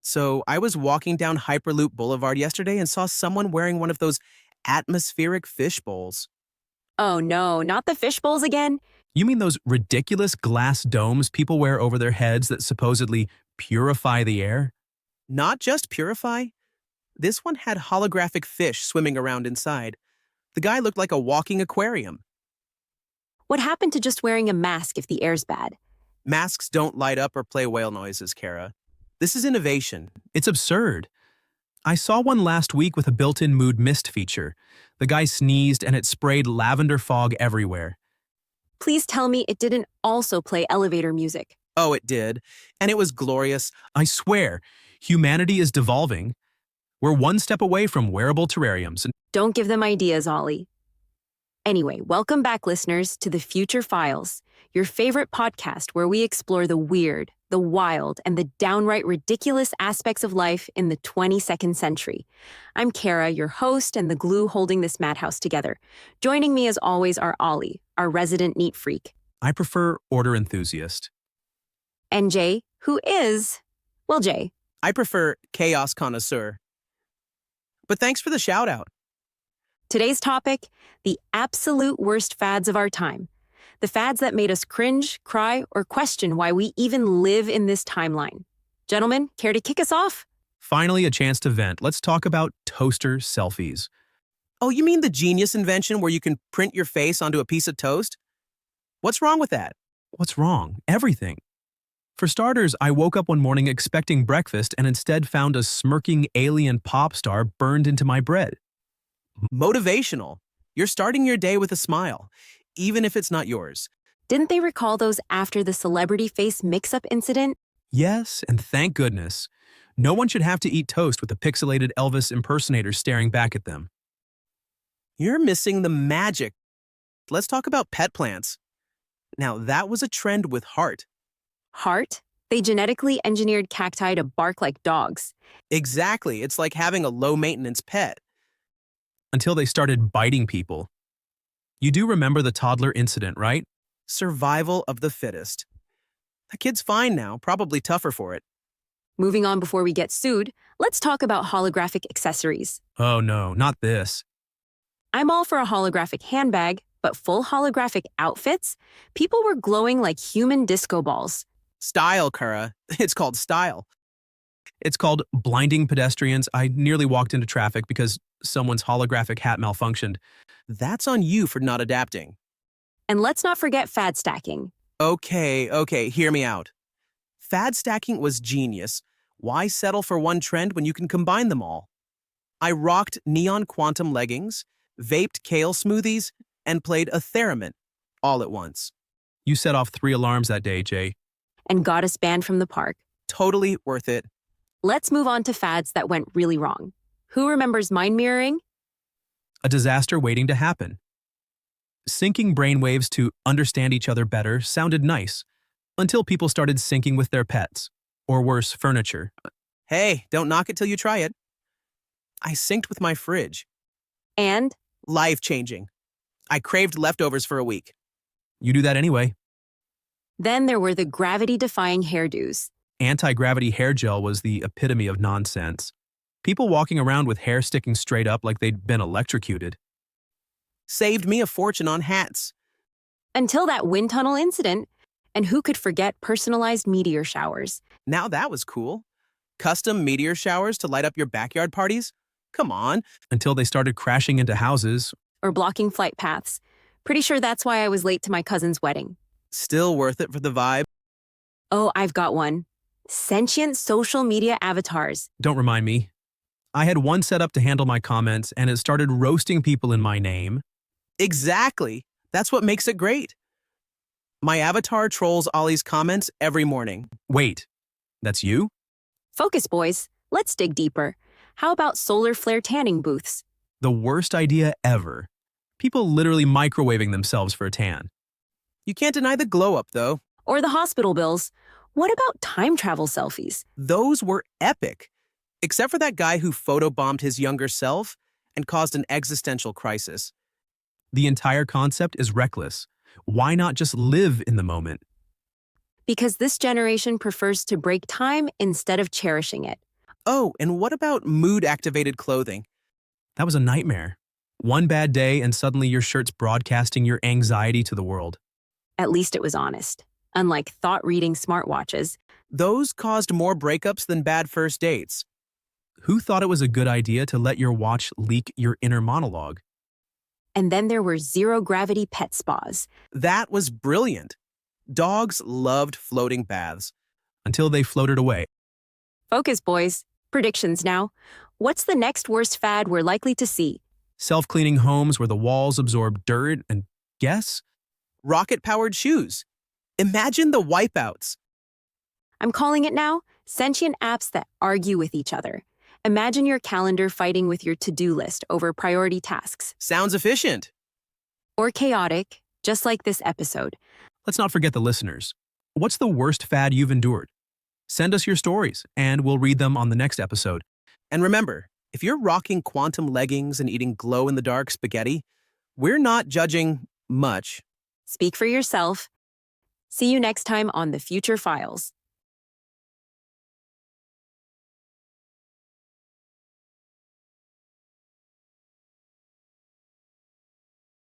So I was walking down Hyperloop Boulevard yesterday and saw someone wearing one of those atmospheric fish bowls. Oh no, not the fish bowls again? You mean those ridiculous glass domes people wear over their heads that supposedly purify the air? Not just purify. This one had holographic fish swimming around inside. The guy looked like a walking aquarium. What happened to just wearing a mask if the air's bad? Masks don't light up or play whale noises, Kara. This is innovation. It's absurd. I saw one last week with a built-in mood mist feature. The guy sneezed and it sprayed lavender fog everywhere. Please tell me it didn't also play elevator music. Oh, it did. And it was glorious. I swear, humanity is devolving. We're one step away from wearable terrariums. Don't give them ideas, Ollie. Anyway, welcome back, listeners, to The Future Files, your favorite podcast where we explore the weird, the wild, and the downright ridiculous aspects of life in the 22nd century. I'm Kara, your host and the glue holding this madhouse together. Joining me as always are Ollie, our resident neat freak. I prefer order enthusiast. And Jay, who is, well, Jay. I prefer chaos connoisseur. But thanks for the shout out. Today's topic, the absolute worst fads of our time. The fads that made us cringe, cry, or question why we even live in this timeline. Gentlemen, care to kick us off? Finally, a chance to vent. Let's talk about toaster selfies. Oh, you mean the genius invention where you can print your face onto a piece of toast? What's wrong with that? What's wrong? Everything. For starters, I woke up one morning expecting breakfast and instead found a smirking alien pop star burned into my bread. Motivational. You're starting your day with a smile, even if it's not yours. Didn't they recall those after the celebrity face mix-up incident? Yes, and thank goodness. No one should have to eat toast with a pixelated Elvis impersonator staring back at them. You're missing the magic. Let's talk about pet plants. Now, that was a trend with heart. Heart? They genetically engineered cacti to bark like dogs. Exactly. It's like having a low-maintenance pet. Until they started biting people. You do remember the toddler incident, right? Survival of the fittest. The kid's fine now, probably tougher for it. Moving on before we get sued, let's talk about holographic accessories. Oh no, not this. I'm all for a holographic handbag, but full holographic outfits? People were glowing like human disco balls. Style, Kara. It's called style. It's called blinding pedestrians. I nearly walked into traffic because someone's holographic hat malfunctioned. That's on you for not adapting. And let's not forget fad stacking. Okay, hear me out. Fad stacking was genius. Why settle for one trend when you can combine them all? I rocked neon quantum leggings, vaped kale smoothies, and played a theremin all at once. You set off 3 alarms that day, Jay. And got us banned from the park. Totally worth it. Let's move on to fads that went really wrong. Who remembers mind mirroring? A disaster waiting to happen. Syncing brainwaves to understand each other better sounded nice, until people started syncing with their pets, or worse, furniture. Hey, don't knock it till you try it. I synced with my fridge. And? Life-changing. I craved leftovers for a week. You do that anyway. Then there were the gravity-defying hairdos. Anti-gravity hair gel was the epitome of nonsense. People walking around with hair sticking straight up like they'd been electrocuted. Saved me a fortune on hats. Until that wind tunnel incident. And who could forget personalized meteor showers? Now that was cool. Custom meteor showers to light up your backyard parties? Come on. Until they started crashing into houses. Or blocking flight paths. Pretty sure that's why I was late to my cousin's wedding. Still worth it for the vibe. Oh, I've got one. Sentient social media avatars. Don't remind me. I had one set up to handle my comments, and it started roasting people in my name. Exactly. That's what makes it great. My avatar trolls Ollie's comments every morning. Wait, that's you? Focus, boys. Let's dig deeper. How about solar flare tanning booths? The worst idea ever. People literally microwaving themselves for a tan. You can't deny the glow-up, though. Or the hospital bills. What about time travel selfies? Those were epic. Except for that guy who photobombed his younger self and caused an existential crisis. The entire concept is reckless. Why not just live in the moment? Because this generation prefers to break time instead of cherishing it. Oh, and what about mood-activated clothing? That was a nightmare. One bad day and suddenly your shirt's broadcasting your anxiety to the world. At least it was honest. Unlike thought-reading smartwatches, Those caused more breakups than bad first dates. Who thought it was a good idea to let your watch leak your inner monologue? and then there were zero-gravity pet spas. That was brilliant. Dogs loved floating baths. Until they floated away. Focus, boys. Predictions now. What's the next worst fad we're likely to see? Self-cleaning homes where the walls absorb dirt and guess? Rocket-powered shoes. Imagine the wipeouts. I'm calling it now. Sentient apps that argue with each other. Imagine your calendar fighting with your to-do list over priority tasks. Sounds efficient. Or chaotic, just like this episode. Let's not forget the listeners. What's the worst fad you've endured? Send us your stories, and we'll read them on the next episode. And remember, if you're rocking quantum leggings and eating glow-in-the-dark spaghetti, we're not judging much. Speak for yourself. See you next time on The Future Files.